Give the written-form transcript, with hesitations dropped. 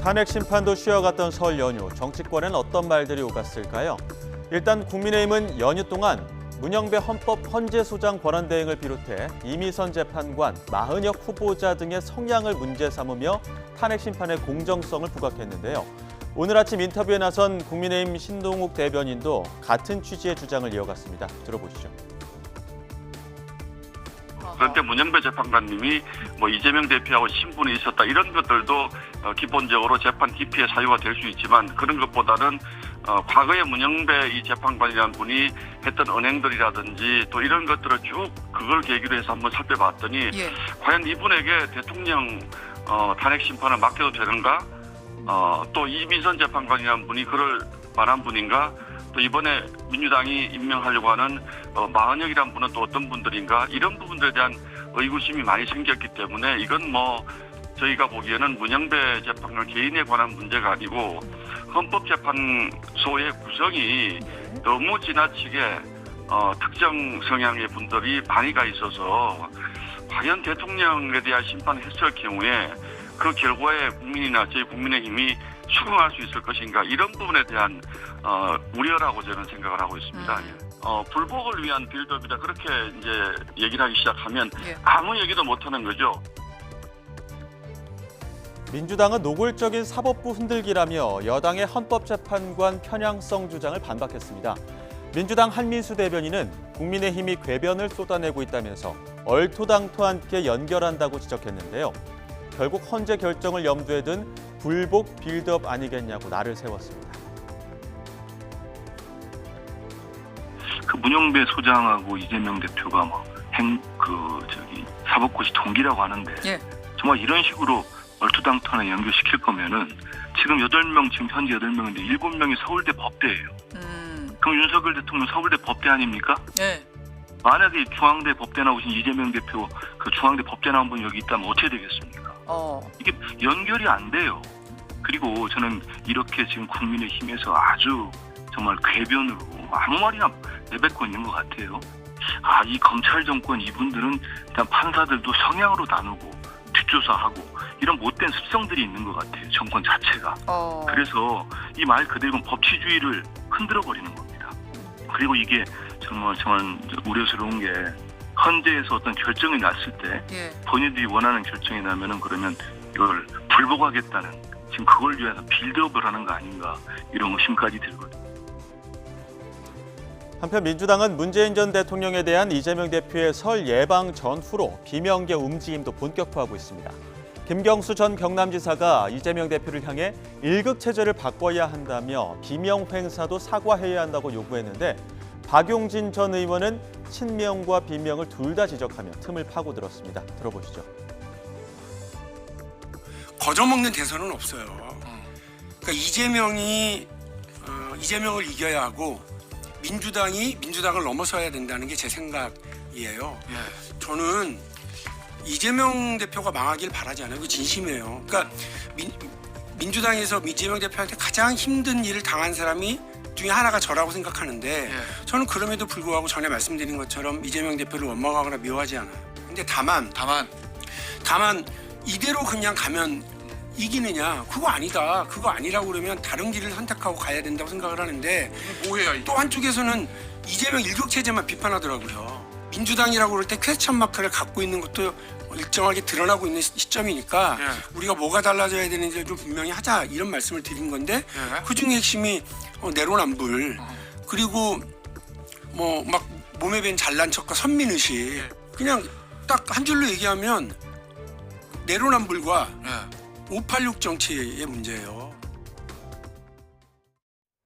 탄핵 심판도 쉬어갔던 설 연휴, 정치권엔 어떤 말들이 오갔을까요? 일단 국민의힘은 연휴 동안 문영배 헌법 헌재소장 권한대행을 비롯해 이미선 재판관, 마은혁 후보자 등의 성향을 문제 삼으며 탄핵 심판의 공정성을 부각했는데요. 오늘 아침 인터뷰에 나선 국민의힘 신동욱 대변인도 같은 취지의 주장을 이어갔습니다. 들어보시죠. 그런데 문영배 재판관님이 이재명 대표하고 신분이 있었다 이런 것들도 기본적으로 재판 기피의 사유가 될 수 있지만 그런 것보다는 과거에 문영배 이 재판관이라는 분이 했던 언행들이라든지 또 이런 것들을 쭉 그걸 계기로 해서 한번 살펴봤더니 과연 이분에게 대통령 탄핵 심판을 맡겨도 되는가? 또 이미선 재판관이라는 분이 그럴 만한 분인가? 또 이번에 민주당이 임명하려고 하는 마은혁이라는 분은 또 어떤 분들인가? 이런 부분들에 대한 의구심이 많이 생겼기 때문에 이건 저희가 보기에는 문영배 재판관 개인에 관한 문제가 아니고 헌법재판소의 구성이 너무 지나치게 특정 성향의 분들이 많이 가 있어서 과연 대통령에 대한 심판을 했을 경우에 그 결과에 국민이나 저희 국민의힘이 수긍할 수 있을 것인가 이런 부분에 대한 우려라고 저는 생각을 하고 있습니다. 불복을 위한 빌드업이다 그렇게 이제 얘기를 하기 시작하면 아무 얘기도 못하는 거죠. 민주당은 노골적인 사법부 흔들기라며 여당의 헌법재판관 편향성 주장을 반박했습니다. 민주당 한민수 대변인은 국민의힘이 궤변을 쏟아내고 있다면서 얼토당토 함께 연결한다고 지적했는데요. 결국 헌재 결정을 염두에 둔 불복 빌드업 아니겠냐고 날을 세웠습니다. 그 문영배 소장하고 이재명 대표가 사법고시 동기라고 하는데 정말 이런 식으로 얼토당토나 연결시킬 거면은 지금 8명, 지금 현재 8명인데 7명이 서울대 법대예요. 그럼 윤석열 대통령 서울대 법대 아닙니까? 네. 만약에 중앙대 법대 나오신 이재명 대표 그 중앙대 법대 나온 분 여기 있다면 어떻게 되겠습니까? 이게 연결이 안 돼요. 그리고 저는 이렇게 지금 국민의힘에서 아주 정말 궤변으로 아무 말이나 내뱉고 있는 것 같아요. 이 검찰 정권 이분들은 일단 판사들도 성향으로 나누고 뒷조사하고 이런 못된 습성들이 있는 것 같아요. 정권 자체가. 그래서 이 말 그대로 법치주의를 흔들어버리는 겁니다. 그리고 이게 정말 우려스러운 게 헌재에서 어떤 결정이 났을 때 본인들이 원하는 결정이 나면은 그러면 이걸 불복하겠다는 지금 그걸 위해서 빌드업을 하는 거 아닌가 이런 의심까지 들거든요. 한편 민주당은 문재인 전 대통령에 대한 이재명 대표의 설 예방 전후로 비명계 움직임도 본격화하고 있습니다. 김경수 전 경남지사가 이재명 대표를 향해 일극체제를 바꿔야 한다며 비명 행사도 사과해야 한다고 요구했는데 박용진 전 의원은 친명과 비명을 둘 다 지적하며 틈을 파고들었습니다. 들어보시죠. 거저먹는 대선은 없어요. 그러니까 이재명을 이겨야 하고 민주당을 넘어서야 된다는 게 제 생각이에요. 저는 이재명 대표가 망하길 바라지 않아요. 그 진심이에요. 그러니까 민주당에서 이재명 대표한테 가장 힘든 일을 당한 사람이 중에 하나가 저라고 생각하는데 저는 그럼에도 불구하고 전에 말씀드린 것처럼 이재명 대표를 원망하거나 미워하지 않아요. 근데 다만 이대로 그냥 가면 이기느냐? 그거 아니다. 그거 아니라고 그러면 다른 길을 선택하고 가야 된다고 생각을 하는데 또 한쪽에서는 이재명 일극체제만 비판하더라고요. 민주당이라고 그럴 때 퀘스천 마크를 갖고 있는 것도 일정하게 드러나고 있는 시점이니까 우리가 뭐가 달라져야 되는지를 좀 분명히 하자 이런 말씀을 드린 건데 그중에 핵심이 내로남불 그리고 막 몸에 밴 잘난 척과 선민의식 그냥 딱 한 줄로 얘기하면 내로남불과 586 정치의 문제예요.